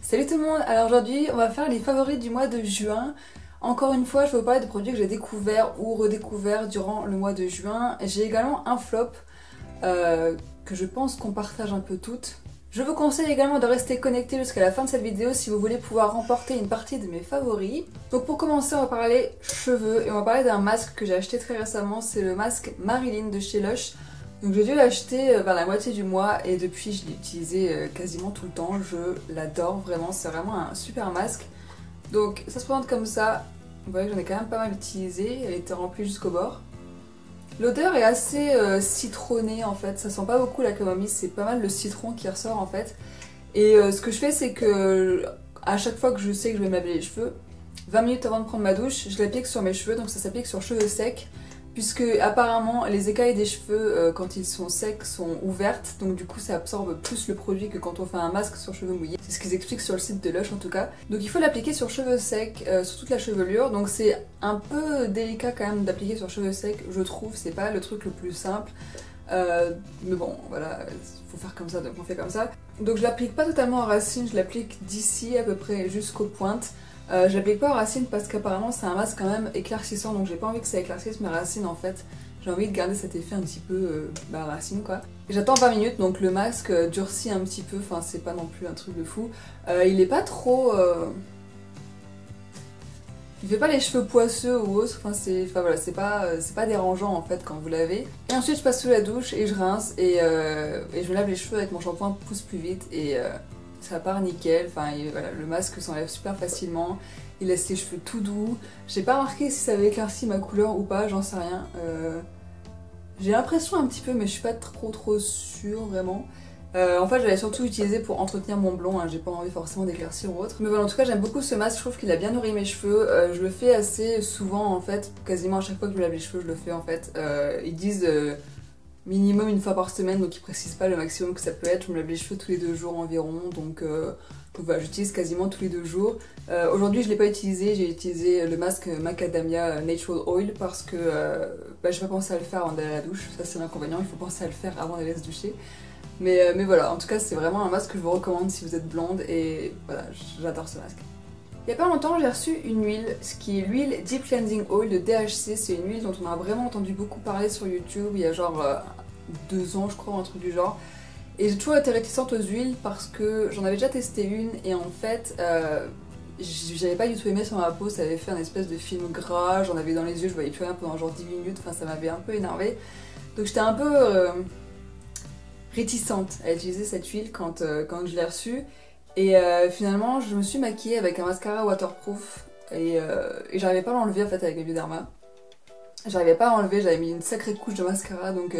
Salut tout le monde, alors aujourd'hui on va faire les favoris du mois de juin. Encore une fois je vais vous parler de produits que j'ai découverts ou redécouverts durant le mois de juin. J'ai également un flop que je pense qu'on partage un peu toutes. Je vous conseille également de rester connecté jusqu'à la fin de cette vidéo si vous voulez pouvoir remporter une partie de mes favoris. Donc pour commencer on va parler cheveux et on va parler d'un masque que j'ai acheté très récemment, c'est le masque Marilyn de chez Lush. Donc j'ai dû l'acheter vers la moitié du mois et depuis je l'ai utilisé quasiment tout le temps, je l'adore vraiment, c'est vraiment un super masque. Donc ça se présente comme ça, vous voyez que j'en ai quand même pas mal utilisé, elle était remplie jusqu'au bord. L'odeur est assez citronnée en fait, ça sent pas beaucoup la camomille, c'est pas mal le citron qui ressort en fait. Et ce que je fais c'est que à chaque fois que je sais que je vais me laver les cheveux, 20 minutes avant de prendre ma douche, je l'applique sur mes cheveux, donc ça s'applique sur cheveux secs. Puisque apparemment les écailles des cheveux quand ils sont secs sont ouvertes, donc du coup ça absorbe plus le produit que quand on fait un masque sur cheveux mouillés. C'est ce qu'ils expliquent sur le site de Lush en tout cas. Donc il faut l'appliquer sur cheveux secs, sur toute la chevelure, donc c'est un peu délicat quand même d'appliquer sur cheveux secs, je trouve, c'est pas le truc le plus simple. Mais bon voilà, faut faire comme ça, donc on fait comme ça. Donc je l'applique pas totalement en racine, je l'applique d'ici à peu près jusqu'aux pointes. Je l'applique pas aux racines parce qu'apparemment c'est un masque quand même éclaircissant, donc j'ai pas envie que ça éclaircisse mes racines en fait. J'ai envie de garder cet effet un petit peu racine quoi. Et j'attends 20 minutes, donc le masque durcit un petit peu, enfin c'est pas non plus un truc de fou. Il est pas trop... Il fait pas les cheveux poisseux ou autre, enfin voilà, c'est pas dérangeant en fait quand vous lavez. Et ensuite je passe sous la douche et je rince et je me lave les cheveux avec mon shampoing pousse plus vite et... ça part nickel, enfin voilà, le masque s'enlève super facilement, il laisse les cheveux tout doux. J'ai pas remarqué si ça avait éclairci ma couleur ou pas, j'en sais rien. J'ai l'impression un petit peu mais je suis pas trop sûre vraiment. En fait j'allais surtout utiliser pour entretenir mon blond, hein. J'ai pas envie forcément d'éclaircir ou autre. Mais voilà, en tout cas j'aime beaucoup ce masque, je trouve qu'il a bien nourri mes cheveux. Je le fais assez souvent en fait, quasiment à chaque fois que je me lave les cheveux je le fais en fait. Ils disent... minimum une fois par semaine, donc ils précisent pas le maximum que ça peut être. Je me lave les cheveux tous les 2 jours environ, donc voilà, j'utilise quasiment tous les 2 jours. Aujourd'hui je l'ai pas utilisé, j'ai utilisé le masque Macadamia Natural Oil parce que j'ai pas pensé à le faire avant d'aller à la douche, ça c'est l'inconvénient, il faut penser à le faire avant d'aller se doucher. Mais voilà, en tout cas c'est vraiment un masque que je vous recommande si vous êtes blonde et voilà, j'adore ce masque. Il y a pas longtemps j'ai reçu une huile, ce qui est l'huile Deep Cleansing Oil de DHC, c'est une huile dont on a vraiment entendu beaucoup parler sur YouTube il y a genre 2 ans je crois, un truc du genre. Et j'ai toujours été réticente aux huiles parce que j'en avais déjà testé une et en fait j'avais pas du tout aimé sur ma peau, ça avait fait un espèce de film gras, j'en avais dans les yeux, je voyais plus rien pendant genre 10 minutes, enfin ça m'avait un peu énervé. Donc j'étais un peu réticente à utiliser cette huile quand je l'ai reçue. Et finalement, je me suis maquillée avec un mascara waterproof et j'arrivais pas à l'enlever en fait avec le Bioderma. J'arrivais pas à l'enlever, j'avais mis une sacrée couche de mascara donc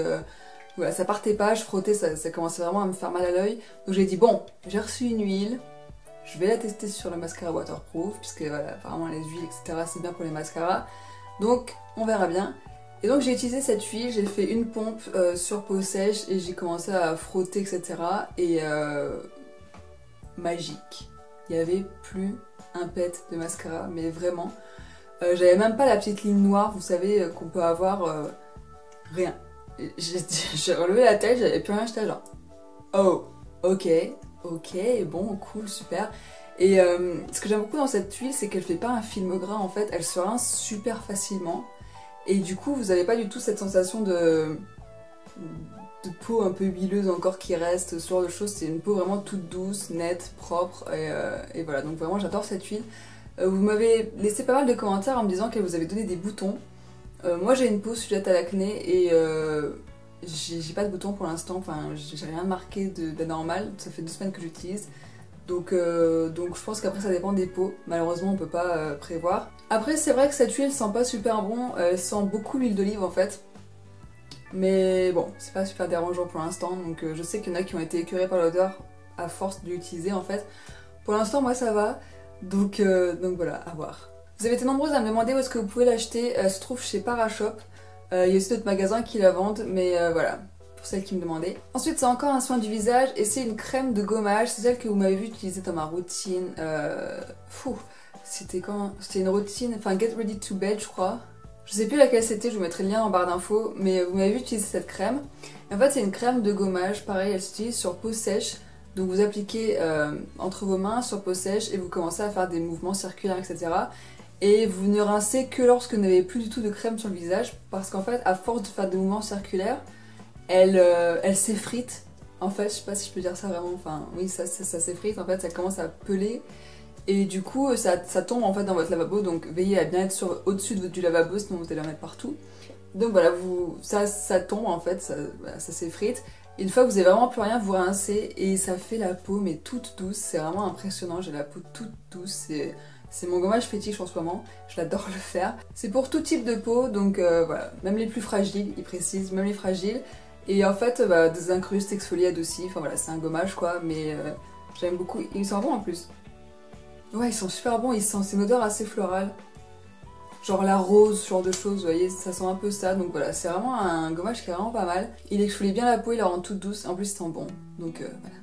voilà, ça partait pas, je frottais, ça commençait vraiment à me faire mal à l'œil. Donc j'ai dit bon, j'ai reçu une huile, je vais la tester sur le mascara waterproof puisque voilà, apparemment les huiles etc c'est bien pour les mascaras. Donc on verra bien. Et donc j'ai utilisé cette huile, j'ai fait une pompe sur peau sèche et j'ai commencé à frotter etc. Et magique. Il n'y avait plus un pet de mascara, mais vraiment. J'avais même pas la petite ligne noire, vous savez, qu'on peut avoir. Rien. J'ai relevé la tête, j'avais plus rien, j'étais genre. Oh, ok, bon, cool, super. Et ce que j'aime beaucoup dans cette huile, c'est qu'elle fait pas un film gras en fait, elle se rince super facilement. Et du coup, vous n'avez pas du tout cette sensation de peau un peu huileuse encore qui reste, ce genre de choses. C'est une peau vraiment toute douce, nette, propre et voilà, donc vraiment j'adore cette huile. Vous m'avez laissé pas mal de commentaires en me disant qu'elle vous avait donné des boutons. Moi j'ai une peau sujette à l'acné et j'ai pas de boutons pour l'instant, enfin j'ai rien marqué d'anormal, ça fait 2 semaines que j'utilise. Donc je pense qu'après ça dépend des peaux, malheureusement on peut pas prévoir. Après c'est vrai que cette huile sent pas super bon, elle sent beaucoup l'huile d'olive en fait. Mais bon, c'est pas super dérangeant pour l'instant, donc je sais qu'il y en a qui ont été écœurés par l'odeur à force de l'utiliser en fait. Pour l'instant moi ça va, donc voilà, à voir. Vous avez été nombreuses à me demander où est-ce que vous pouvez l'acheter, elle se trouve chez Parashop. Il y a aussi d'autres magasins qui la vendent, mais voilà, pour celles qui me demandaient. Ensuite c'est encore un soin du visage et c'est une crème de gommage, c'est celle que vous m'avez vu utiliser dans ma routine. C'était quand? C'était une routine, enfin Get Ready to Bed je crois. Je sais plus laquelle c'était, je vous mettrai le lien en barre d'infos, mais vous m'avez vu utiliser cette crème. Et en fait c'est une crème de gommage, pareil elle s'utilise sur peau sèche. Donc vous appliquez entre vos mains sur peau sèche et vous commencez à faire des mouvements circulaires, etc. Et vous ne rincez que lorsque vous n'avez plus du tout de crème sur le visage, parce qu'en fait, à force de faire des mouvements circulaires, elle s'effrite. En fait, je sais pas si je peux dire ça vraiment, enfin oui, ça s'effrite, en fait, ça commence à peler. Et du coup, ça tombe en fait dans votre lavabo, donc veillez à bien être au-dessus du lavabo, sinon vous allez en mettre partout. Donc voilà, ça tombe en fait, ça s'effrite. Et une fois que vous avez vraiment plus rien, vous rincez et ça fait la peau mais toute douce, c'est vraiment impressionnant, j'ai la peau toute douce, c'est mon gommage fétiche en ce moment, j'adore le faire. C'est pour tout type de peau, donc voilà, même les plus fragiles, il précise, même les fragiles. Et en fait, désincruste, exfoliate aussi, enfin voilà, c'est un gommage quoi, mais j'aime beaucoup, ils sont bons en plus. Ouais, ils sont super bons, c'est une odeur assez florale. Genre la rose, ce genre de choses, vous voyez, ça sent un peu ça. Donc voilà, c'est vraiment un gommage qui est vraiment pas mal. Il exfolie bien la peau, il la rend toute douce, en plus il sent bon. Donc voilà.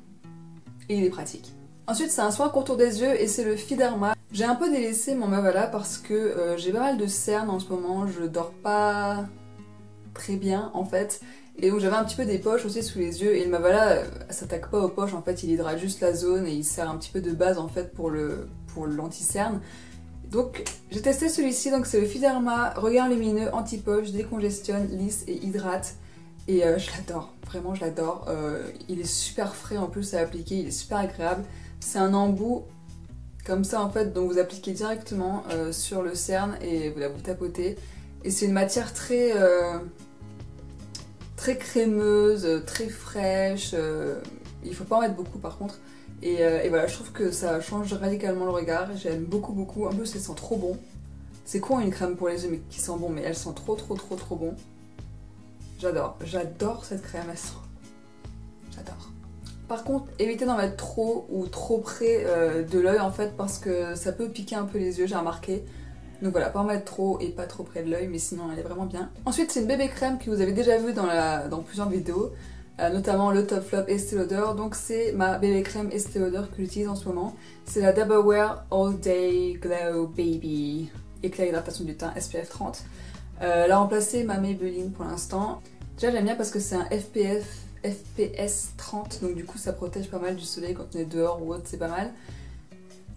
Et il est pratique. Ensuite, c'est un soin contour des yeux et c'est le Fiderma. J'ai un peu délaissé mon Mavala parce que j'ai pas mal de cernes en ce moment, je dors pas très bien en fait. Et donc j'avais un petit peu des poches aussi sous les yeux et le Mavala s'attaque pas aux poches en fait, il hydrate juste la zone et il sert un petit peu de base en fait pour l'anti-cerne. Donc j'ai testé celui-ci, donc c'est le Fiderma Regard Lumineux Anti-Poche, décongestionne, lisse et hydrate. Et je l'adore, vraiment je l'adore. Il est super frais en plus à appliquer, il est super agréable. C'est un embout comme ça en fait, donc vous appliquez directement sur le cerne et vous tapotez. Et c'est une matière très crémeuse, très fraîche. Il faut pas en mettre beaucoup par contre. Et voilà, je trouve que ça change radicalement le regard, j'aime beaucoup. En plus, elle sent trop bon. C'est con une crème pour les yeux mais qui sent bon, mais elle sent trop bon. J'adore cette crème, elle sent. J'adore. Par contre, évitez d'en mettre trop ou trop près de l'œil en fait, parce que ça peut piquer un peu les yeux, j'ai remarqué. Donc voilà, pas en mettre trop et pas trop près de l'œil, mais sinon elle est vraiment bien. Ensuite, c'est une bébé crème que vous avez déjà vue dans plusieurs vidéos. Notamment le Top Flop Estée Lauder, donc c'est ma bébé crème Estée Lauder que j'utilise en ce moment. C'est la Double Wear All Day Glow Baby Éclat hydratation du teint SPF 30. Elle a remplacé ma Maybelline pour l'instant. Déjà j'aime bien parce que c'est un FPS 30, donc du coup ça protège pas mal du soleil quand on est dehors ou autre, c'est pas mal.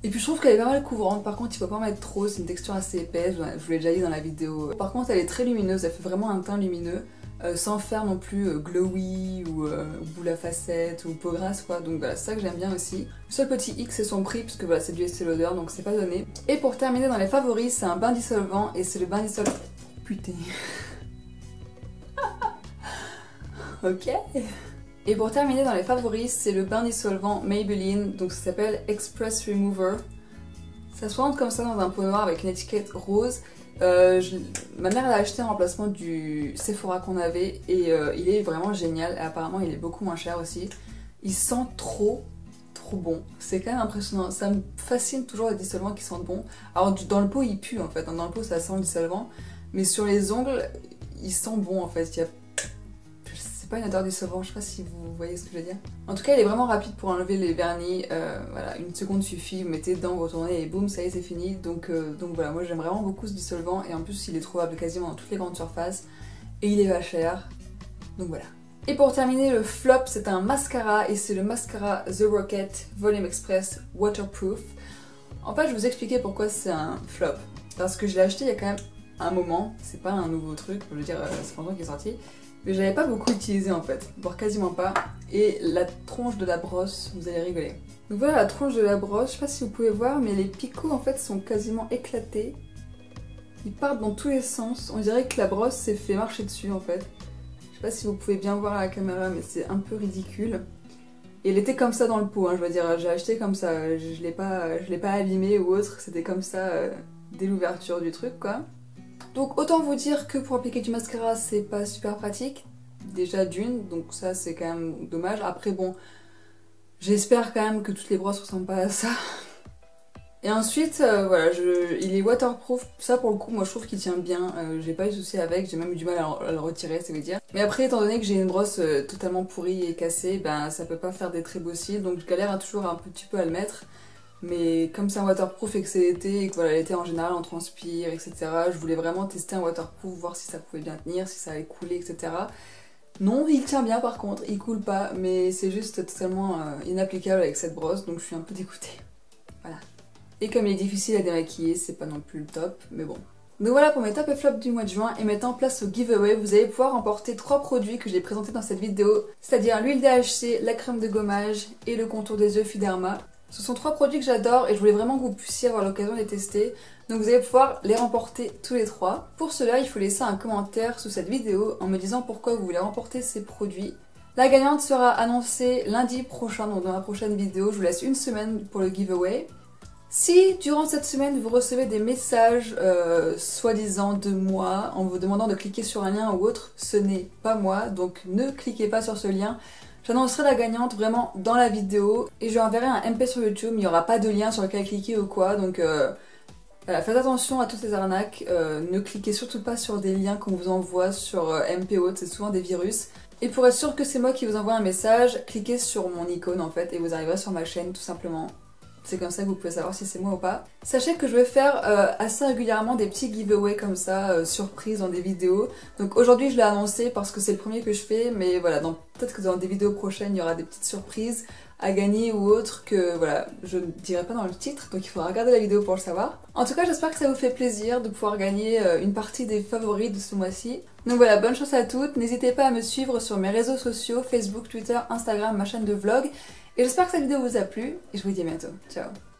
Et puis je trouve qu'elle est pas mal couvrante, par contre il faut pas en mettre trop, c'est une texture assez épaisse, je vous l'ai déjà dit dans la vidéo. Par contre elle est très lumineuse, elle fait vraiment un teint lumineux. Sans faire non plus glowy ou boule à facettes ou peau grasse quoi, donc voilà, c'est ça que j'aime bien aussi. Le seul petit hic c'est son prix, parce que voilà, c'est du Estée Lauder donc c'est pas donné. Et pour terminer dans les favoris, c'est un bain dissolvant et c'est le bain dissolvant... Putain. Ok. Et pour terminer dans les favoris, c'est le bain dissolvant Maybelline, donc ça s'appelle Express Remover. Ça se présente comme ça dans un pot noir avec une étiquette rose. Ma mère l'a acheté en remplacement du Sephora qu'on avait et il est vraiment génial et apparemment il est beaucoup moins cher aussi. Il sent trop bon, c'est quand même impressionnant, ça me fascine toujours les dissolvants qui sentent bon. Alors dans le pot il pue en fait, dans le pot ça sent le dissolvant, mais sur les ongles il sent bon en fait, c'est pas une odeur dissolvant, je sais pas si vous voyez ce que je veux dire. En tout cas il est vraiment rapide pour enlever les vernis, voilà, une seconde suffit, vous mettez dedans, vous retournez et boum, ça y est c'est fini. Donc voilà, moi j'aime vraiment beaucoup ce dissolvant et en plus il est trouvable quasiment dans toutes les grandes surfaces et il est pas cher, donc voilà. Et pour terminer, le flop c'est un mascara et c'est le mascara The Rocket Volume Express Waterproof. En fait je vais vous expliquer pourquoi c'est un flop, parce que je l'ai acheté il y a quand même un moment, c'est pas un nouveau truc, je veux dire c'est longtemps qu'il est sorti. Mais j'avais pas beaucoup utilisé en fait, voire quasiment pas. Et la tronche de la brosse, vous allez rigoler. Donc voilà la tronche de la brosse, je sais pas si vous pouvez voir, mais les picots en fait sont quasiment éclatés. Ils partent dans tous les sens, on dirait que la brosse s'est fait marcher dessus en fait. Je sais pas si vous pouvez bien voir à la caméra, mais c'est un peu ridicule. Et elle était comme ça dans le pot, hein, je veux dire, j'ai acheté comme ça, je l'ai pas abîmé ou autre, c'était comme ça dès l'ouverture du truc quoi. Donc autant vous dire que pour appliquer du mascara c'est pas super pratique, déjà d'une, donc ça c'est quand même dommage. Après bon, j'espère quand même que toutes les brosses ressemblent pas à ça. Et ensuite voilà, il est waterproof, ça pour le coup moi je trouve qu'il tient bien, j'ai pas eu de soucis avec, j'ai même eu du mal à le retirer, ça veut dire. Mais après étant donné que j'ai une brosse totalement pourrie et cassée, ben ça peut pas faire des très beaux cils, donc je galère toujours un petit peu à le mettre. Mais comme c'est un waterproof et que c'est l'été et que voilà, l'été en général on transpire, etc. Je voulais vraiment tester un waterproof, voir si ça pouvait bien tenir, si ça allait couler, etc. Non, il tient bien par contre, il coule pas, mais c'est juste totalement inapplicable avec cette brosse, donc je suis un peu dégoûtée. Voilà. Et comme il est difficile à démaquiller, c'est pas non plus le top, mais bon. Donc voilà pour mes top et flop du mois de juin, et maintenant place au giveaway. Vous allez pouvoir remporter 3 produits que j'ai présentés dans cette vidéo, c'est-à-dire l'huile DHC, la crème de gommage et le contour des yeux Fiderma. Ce sont 3 produits que j'adore et je voulais vraiment que vous puissiez avoir l'occasion de les tester. Donc vous allez pouvoir les remporter tous les 3. Pour cela, il faut laisser un commentaire sous cette vidéo en me disant pourquoi vous voulez remporter ces produits. La gagnante sera annoncée lundi prochain, donc dans la prochaine vidéo. Je vous laisse une semaine pour le giveaway. Si durant cette semaine vous recevez des messages soi-disant de moi en vous demandant de cliquer sur un lien ou autre, ce n'est pas moi, donc ne cliquez pas sur ce lien. J'annoncerai la gagnante vraiment dans la vidéo et je lui enverrai un MP sur YouTube, mais il n'y aura pas de lien sur lequel cliquer ou quoi, donc voilà, faites attention à toutes ces arnaques, ne cliquez surtout pas sur des liens qu'on vous envoie sur MP ou autre, c'est souvent des virus. Et pour être sûr que c'est moi qui vous envoie un message, cliquez sur mon icône en fait et vous arriverez sur ma chaîne tout simplement. C'est comme ça que vous pouvez savoir si c'est moi ou pas. Sachez que je vais faire assez régulièrement des petits giveaways comme ça, surprises dans des vidéos. Donc aujourd'hui je l'ai annoncé parce que c'est le premier que je fais, mais voilà, peut-être que dans des vidéos prochaines il y aura des petites surprises à gagner ou autres que voilà, je ne dirai pas dans le titre, donc il faudra regarder la vidéo pour le savoir. En tout cas j'espère que ça vous fait plaisir de pouvoir gagner une partie des favoris de ce mois-ci. Donc voilà, bonne chance à toutes, n'hésitez pas à me suivre sur mes réseaux sociaux, Facebook, Twitter, Instagram, ma chaîne de vlog. Et j'espère que cette vidéo vous a plu, et je vous dis à bientôt. Ciao!